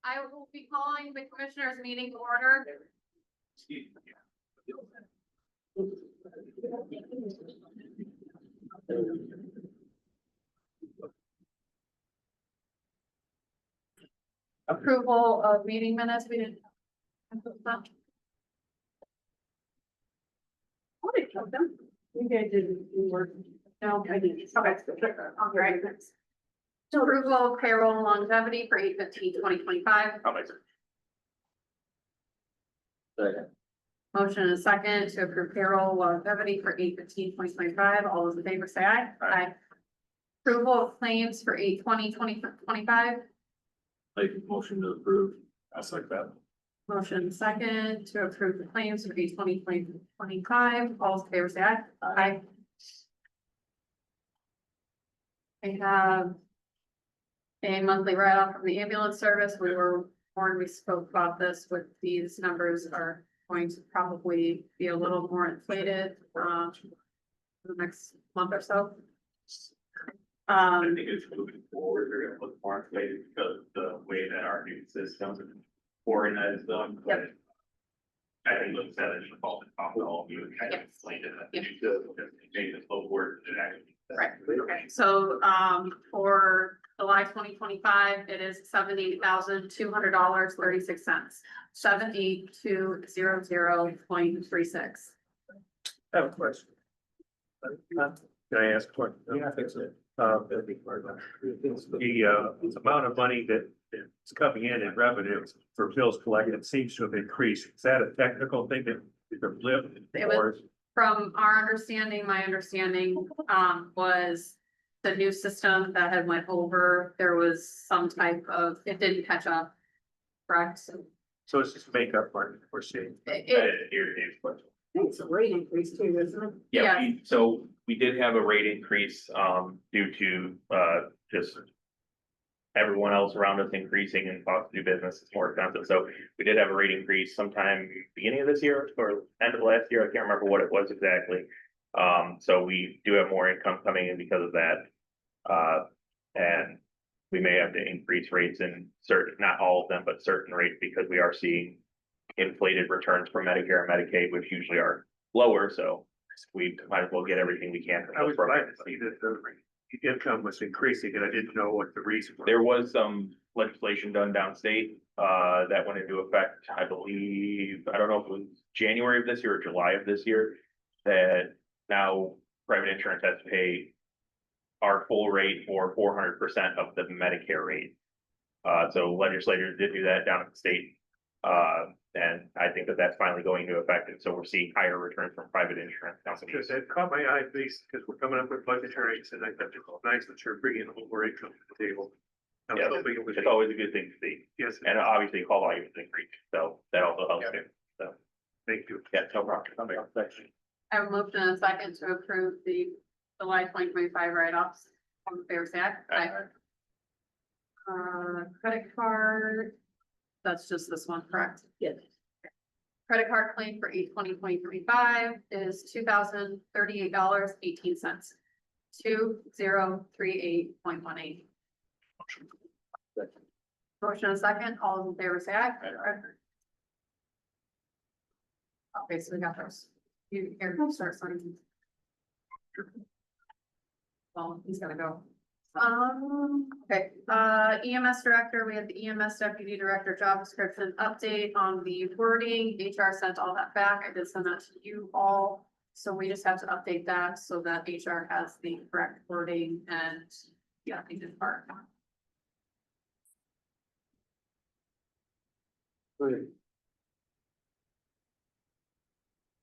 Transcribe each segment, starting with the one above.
I will be calling the commissioners meeting to order. Approval of meeting minutes, we didn't. Oh, they took them. You guys didn't work. No, I didn't. Okay. All right. Approval of payroll and longevity for 8/15/2025. I'll make it. Second. Motion and a second to approve payroll longevity for 8/15/2025. All those in favor say aye. Aye. Approval of claims for 8/20/2025. Make a motion to approve. I'll second that. Motion second to approve the claims for 8/20/2025. All those in favor say aye. Aye. I have a monthly write-off from the ambulance service. We were warned, we spoke about this, with these numbers are going to probably be a little more inflated, for the next month or so. I think it's moving forward, they're gonna look more inflated because of the way that our new system organized them. Yep. I think looks at it, should fall off all of you and kind of Yep. explained it. Yep. Make the slow word that actually. Right, okay, so, for July 2025, it is $78,200, 36 cents, 7200.36. I have a question. Can I ask one? Yeah, I think so. The amount of money that is coming in revenue for bills collected seems to have increased. Is that a technical thing that is a blip? It was- Or is- From our understanding, my understanding, was the new system that had went over, there was some type of, it didn't catch up. Correct? So it's just makeup part we're seeing. Here, Dave's question. I think it's a rate increase too, isn't it? Yeah, so we did have a rate increase, due to, just everyone else around us increasing and cost to do business is more expensive. So we did have a rate increase sometime beginning of this year or end of last year. I can't remember what it was exactly. So we do have more income coming in because of that. And we may have to increase rates in certain, not all of them, but certain rates, because we are seeing inflated returns from Medicare and Medicaid, which usually are lower. So we might as well get everything we can. from I those was glad programs. to see that the income was increasing and I didn't know what the reason was. There was some legislation done downstate, that went into effect, I believe, I don't know if it was January of this year or July of this year. That now private insurance has to pay our full rate for 400% of the Medicare rate. So legislators did do that down at the state. And I think that that's finally going into effect, and so we're seeing higher returns from private insurance Because companies. that caught my eye, because we're coming up with budgetary, and I thought it's nice that you're bringing a little more income to the table. I was Yeah, hoping it was. It's always a good thing to see, Yes, and obviously call volume is increased, so that also helps Yeah. too. thank you. Yeah, no problem. Somebody else, thanks. I have a motion and a second to approve the July 2025 write-offs. All in favor say aye. Aye. Credit card, that's just this one, correct? Yes. Credit card claim for 8/20/2025 is $2,038.18. 2038.18. Motion and a second, all those in favor say aye. Okay, so we got those. You, here, start signing. Well, he's gonna go. Okay, EMS director, we had the EMS deputy director job description update on the wording. HR sent all that back. I did send that to you all. So we just have to update that so that HR has the correct wording and the updated part.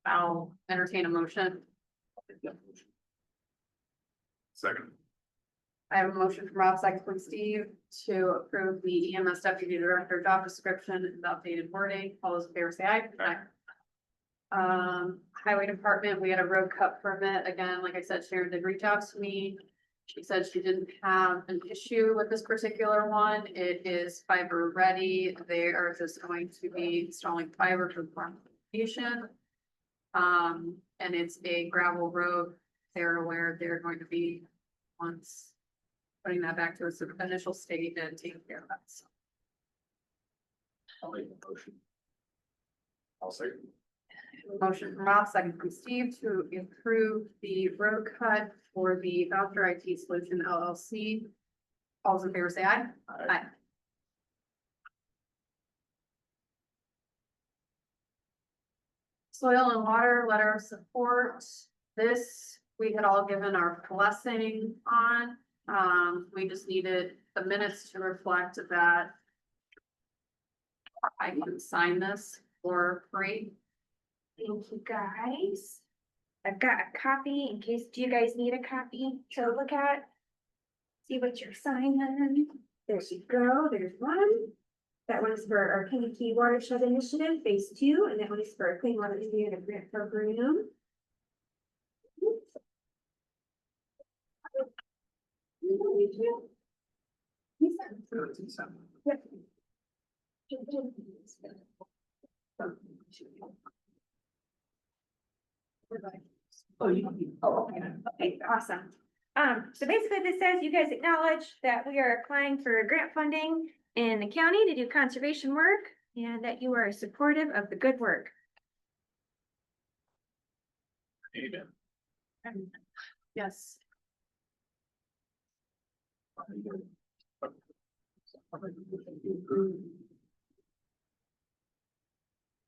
I'll entertain a motion. Second. I have a motion from Rob, second from Steve, to approve the EMS deputy director job description and the updated wording. All those in favor say aye. Highway department, we had a road cut permit. Again, like I said, Sharon did reach out to me. She said she didn't have an issue with this particular one. It is fiber ready. They are just going to be installing fiber for the location. And it's a gravel road. They're aware they're going to be once putting that back to its initial state and taking care of that. So I'll make the motion. I'll second. Motion from Rob, second from Steve to approve the road cut for the Voucher IT Solution LLC. All those in favor say aye. Aye. Soil and water letter of support. This, we had all given our blessing on. We just needed the minutes to reflect that I can sign this for free. Thank you, guys. I've got a copy in case, do you guys need a copy to look at? See what you're signing. There you go, there's one. That one is for our Kankakee Watershed Initiative, Phase 2, and that one is for our Clean Water Indiana Grant Program. Oh, okay, awesome. So basically this says you guys acknowledge that we are applying for grant funding in the county to do conservation work and that you are supportive of the good work. Yes.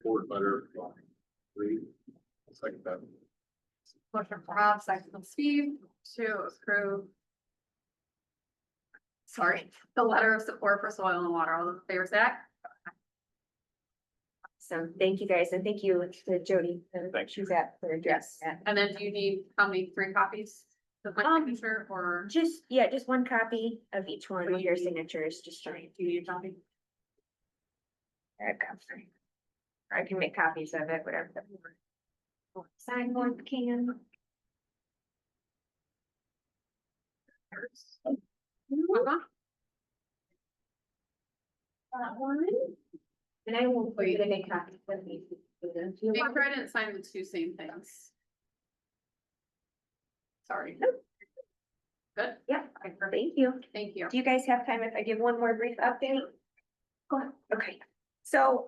Board letter. Three. Second that. Motion from Rob, second from Steve to approve. Sorry, the letter of support for soil and water. All those in favor say aye. So thank you guys and thank you to Jody. Thank She's at for address. And then do you need how many, 3 copies? Of my signature or Just, yeah, just one copy of each one with your signatures, just fine. do you need a copy? There it comes. Or I can make copies of it, whatever. Sign one can. Uh-huh. That one. And I will put you to make copies of these. Make sure I didn't sign the 2 same things. Sorry. Good, Yeah, okay, perfect. thank you. Thank you. Do you guys have time if I give one more brief update? Go ahead. Okay, so,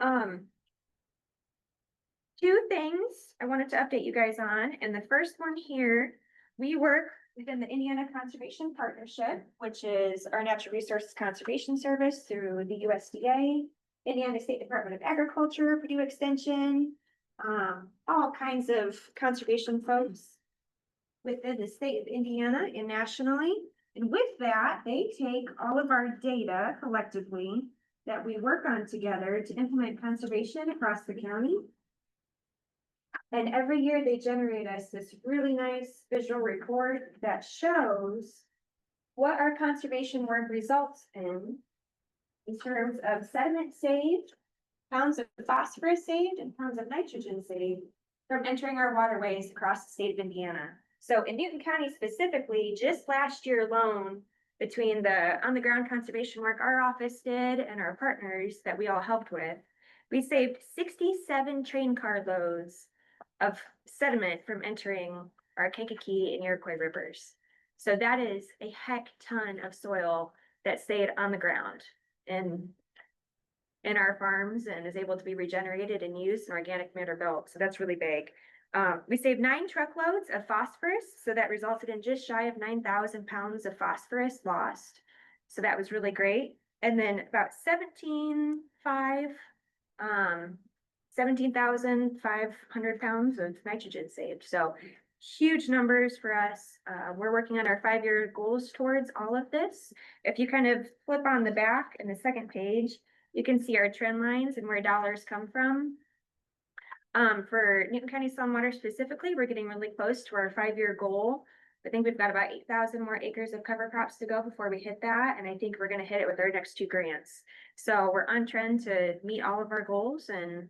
2 things I wanted to update you guys on, and the first one here, we work within the Indiana Conservation Partnership, which is our natural resources conservation service through the USDA, Indiana State Department of Agriculture, Purdue Extension, all kinds of conservation folks within the state of Indiana and nationally. And with that, they take all of our data collectively that we work on together to implement conservation across the county. And every year they generate us this really nice visual report that shows what our conservation work results in terms of sediment saved, pounds of phosphorus saved, and pounds of nitrogen saved from entering our waterways across the state of Indiana. So in Newton County specifically, just last year alone, between the on-the-ground conservation work our office did and our partners that we all helped with, we saved 67 train car loads of sediment from entering our Kankakee and Iroquois rivers. So that is a heck ton of soil that stayed on the ground in our farms and is able to be regenerated and used in organic matter built. So that's really big. We saved 9 truckloads of phosphorus. So that resulted in just shy of 9,000 pounds of phosphorus lost. So that was really great. And then about 17,500 pounds of nitrogen saved. So huge numbers for us. We're working on our 5-year goals towards all of this. If you kind of flip on the back in the second page, you can see our trend lines and where dollars come from. For Newton County Soil and Water specifically, we're getting really close to our 5-year goal. I think we've got about 8,000 more acres of cover crops to go before we hit that. And I think we're going to hit it with our next 2 grants. So we're on trend to meet all of our goals and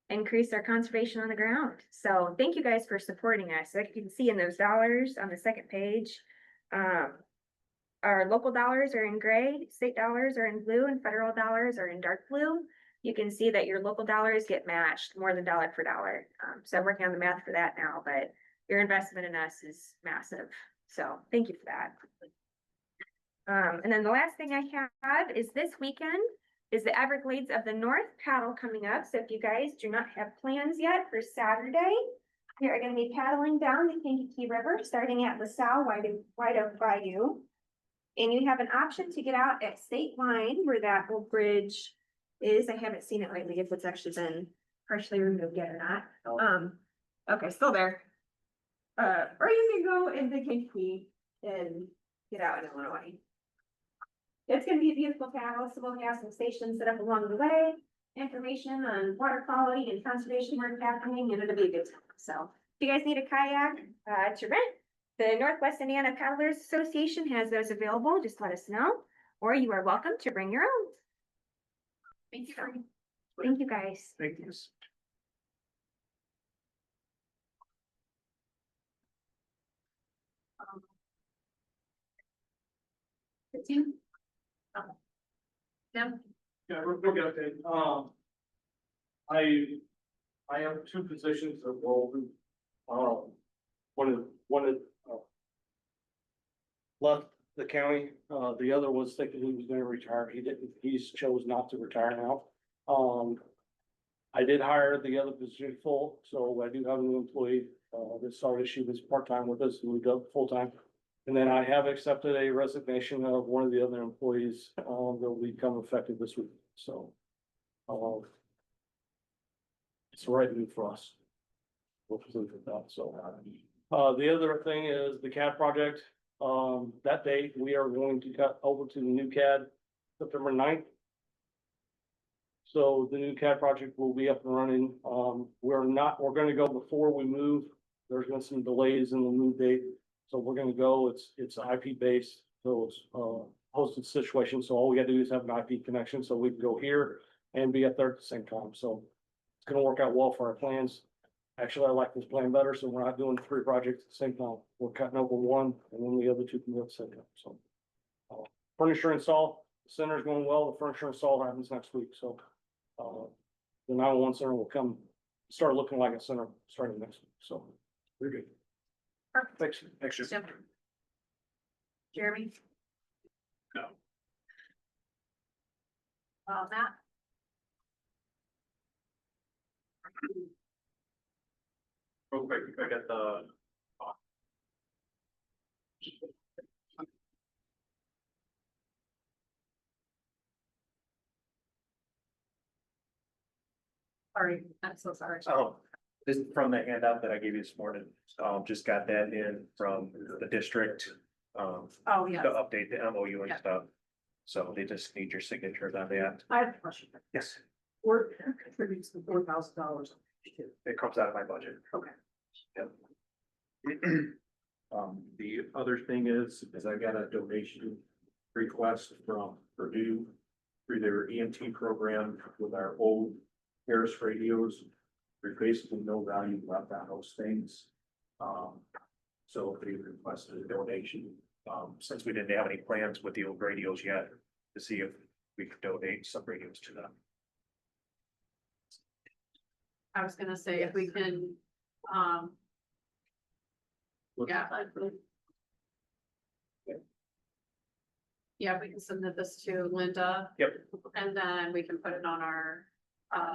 increase our conservation on the ground. So thank you guys for supporting us. Like you can see in those dollars on the second page, our local dollars are in gray, state dollars are in blue, and federal dollars are in dark blue. You can see that your local dollars get matched more than dollar for dollar. So I'm working on the math for that now, but your investment in us is massive. So thank you for that. And then the last thing I have is this weekend is the Everglades of the North paddle coming up. So if you guys do not have plans yet for Saturday, we are gonna be paddling down the Kankakee River, starting at LaSalle White Oak Bayou. And you have an option to get out at State Line where that old bridge is. I haven't seen it lately, if it's actually been partially removed yet or not. Okay, still there. Or you can go into Kankakee and get out in Illinois. It's gonna be a beautiful paddle, so we'll have some stations set up along the way, information on water quality and conservation work happening, and it'll be a good time. So if you guys need a kayak to rent, the Northwest Indiana Paddlers Association has those available. Just let us know, or you are welcome to bring your own. Thank you. Thank you, guys. Thank you. 15? Yeah. Yeah, we'll get it. I have two positions that were open. One is left the county, the other was thinking he was gonna retire. He didn't, he chose not to retire now. I did hire the other position full, so I do have a new employee, that started, she was part-time with us, moved up full-time. And then I have accepted a resignation of one of the other employees, that will become effective this week, so. It's the right move for us. We'll leave it at that, so. The other thing is the CAD project, that day, we are going to cut over to the new CAD September 9th. So the new CAD project will be up and running. We're gonna go before we move. There's been some delays in the move date. So we're gonna go, it's IP based, so it's hosted situation. So all we gotta do is have an IP connection so we can go here and be up there at the same time. So it's gonna work out well for our plans. Actually, I like this plan better, so we're not doing 3 projects at the same time. We're cutting over 1 and then the other 2 can go at the same time, so. Furniture install, the center's going well. The furniture install happens next week, so. The 911 center will start looking like a center starting next week, so. We're good. Perfect. Thanks. Thanks, Jim. Jim. Jeremy? No. Matt? Real quick, I got the. Sorry, I'm so sorry. Oh, this is from the handout that I gave you this morning. Just got that in from the district. Oh, yeah. To update the MOU and Yeah. stuff. So they just need your signatures on that. I have a question. Yes, Where contributes the $4,000? it comes out of my budget. Okay. Yep. The other thing is I got a donation request from Purdue through their EMT program with our old Harris radios. There's basically no value left on those things. So they requested a donation, since we didn't have any plans with the old radios yet, to see if we could donate some radios to them. I was gonna say if we can, yeah. Yeah, we can submit this to Linda. Yep. And then we can put it on our,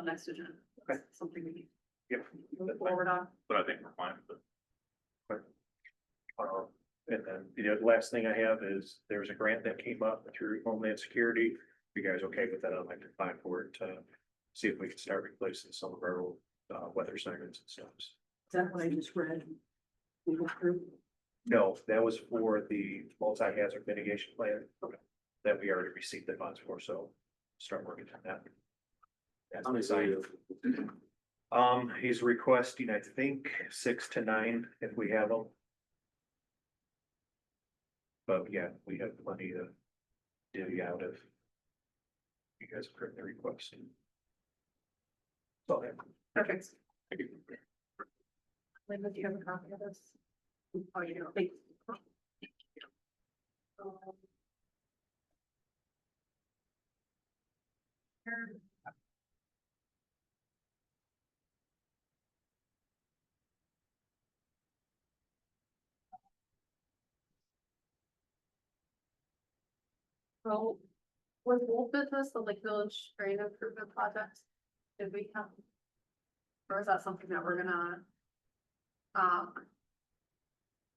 next agenda. Okay. Something we Yep. move forward on. But I think we're fine with it. And then the last thing I have is there's a grant that came up through Homeland Security. If you guys okay with that, I'd like to apply for it to see if we can start replacing some of our old weather sirens and stuff. Is that what I just read? We went through? No, that was for the multi-hazard mitigation plan. That we already received the funds for, so start working on that. That's How many exciting. He's requesting, I think, 6 to 9 if we have them. But yeah, we have plenty to divvy out if you guys approve the request. So, Perfect. Linda, do you have a copy of this? Oh, you do. Thank you. So Was old business the Lake Village drain improvement project? Did we have? Or is that something that we're gonna?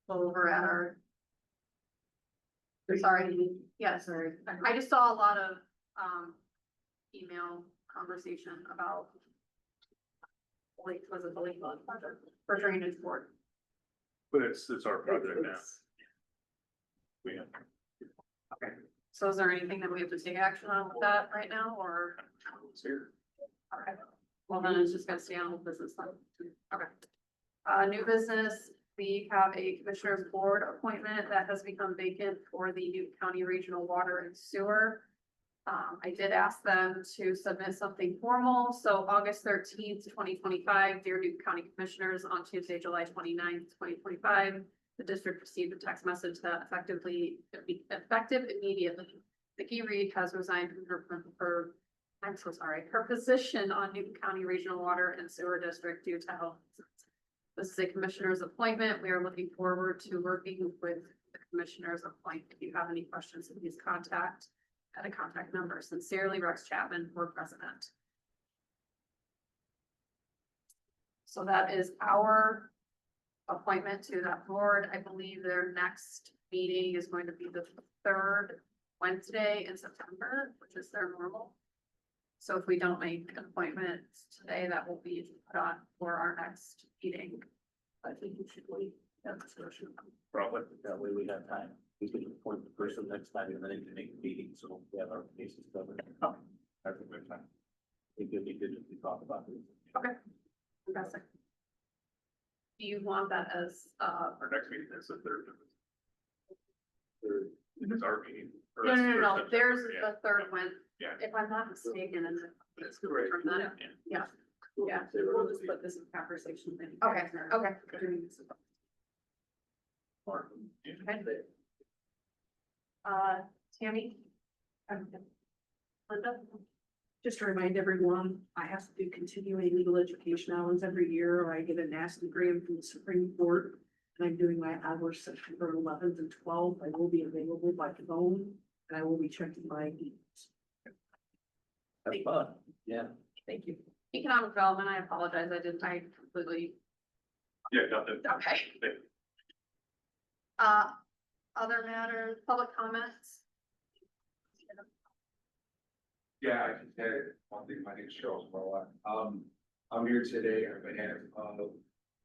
Go over at our. Sorry, yes, I just saw a lot of, email conversation about. Like, was it the Lake Village project for drainage board? But it's our project now. We have. Okay, so is there anything that we have to take action on with that right now, or? It's here. Okay, well, then it's just gonna stay on the business side. Okay. New business, we have a commissioner's board appointment that has become vacant for the Newton County Regional Water and Sewer. I did ask them to submit something formal, so August 13th, 2025, dear Newton County Commissioners, on Tuesday, July 29th, 2025. The district received a text message that effective immediately. Vicki Reed has resigned from I'm so sorry, her position on Newton County Regional Water and Sewer District due to health reasons. This is a commissioner's appointment. We are looking forward to working with the commissioner's appointment. If you have any questions, please contact at a contact number. Sincerely, Rex Chapman, board president. So that is our appointment to that board. I believe their next meeting is going to be the third Wednesday in September, which is their normal. So if we don't make appointments today, that will be put on for our next meeting. I think we should wait. Probably, that way we have time. We can appoint the person next time and then they can make a meeting, so we have our cases covered. That's a good time. I think it'd be good if we talk about this. Okay. Fantastic. Do you want that as, Our next meeting is the third. It's our meeting. or no, it's no, no, first no, September, there's yeah. the third one. Yeah. If I'm not mistaken, and That's great. from that, yeah, yeah, we'll just put this in conversation. then. Okay, okay. Okay. Tammy? Linda? Just to remind everyone, I have to do continuing legal education hours every year, or I get a nasty grant from the Supreme Court. And I'm doing my hours September 11th and 12th. I will be available by phone, and I will be checking my emails. Have fun, yeah. Thank you. Economic development, I apologize, I completely, Yeah, nothing. okay. Other matters, public comments? Yeah, I can say one thing, my name is Charles Morlock. I'm here today on behalf of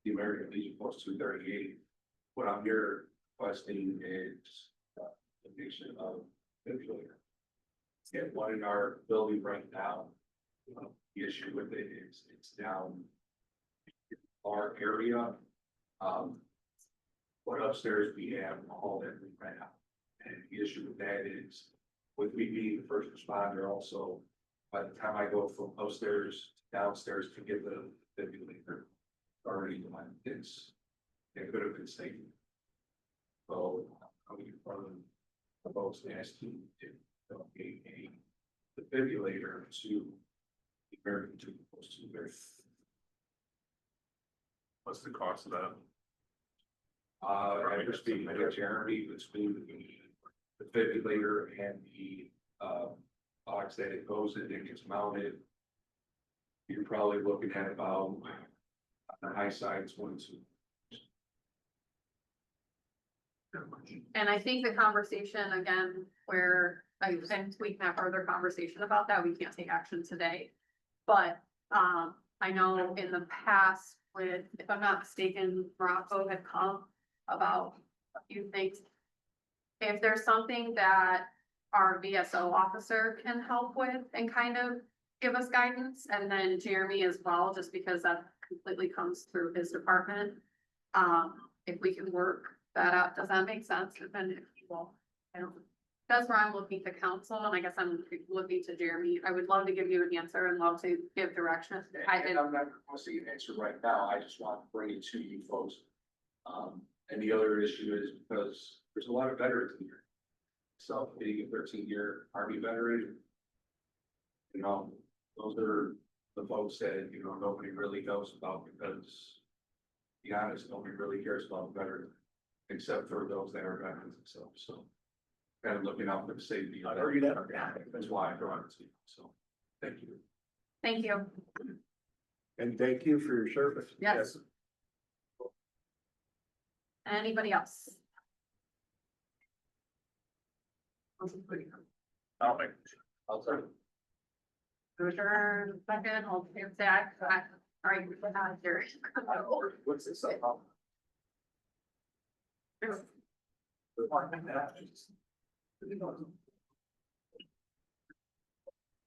the American Legion Post 238. What I'm here requesting is eviction of ventilator. Get one in our building right now. The issue with it is it's down our area. But upstairs we have all that we rent out. And the issue with that is with me being the first responder also, by the time I go from upstairs to downstairs to get the ventilator already done, it could have been safe. So I'm in front of the folks asking to donate a defibrillator to the American to post to their. What's the cost of that? I just speak to Jeremy between the defibrillator and the box that it goes in and gets mounted. You're probably looking at about on the high side, it's 1 2. And I think the conversation again, where I think we can have further conversation about that, we can't take action today. But, I know in the past with, if I'm not mistaken, Morocco had come about a few things. If there's something that our VSO officer can help with and kind of give us guidance, and then Jeremy as well, just because that completely comes through his department. If we can work that out, does that make sense? And then if you will, I don't, that's where I'm looking to counsel, and I guess I'm looking to Jeremy. I would love to give you an answer and love to give direction. And I'm not gonna see an answer right now, I just want to bring it to you folks. And the other issue is because there's a lot of veterans in here. So being a 13-year Army veteran, you know, those are the folks that, you know, nobody really knows about because, to be honest, nobody really cares about veterans, except for those that are veterans themselves, so. kind of looking out for the safety. I heard you that. That's why I brought it to you, so, thank you. Thank you. And thank you for your service. Yes. Anybody else? I'll make. Return second, hold hands back. All right, here. What's this about?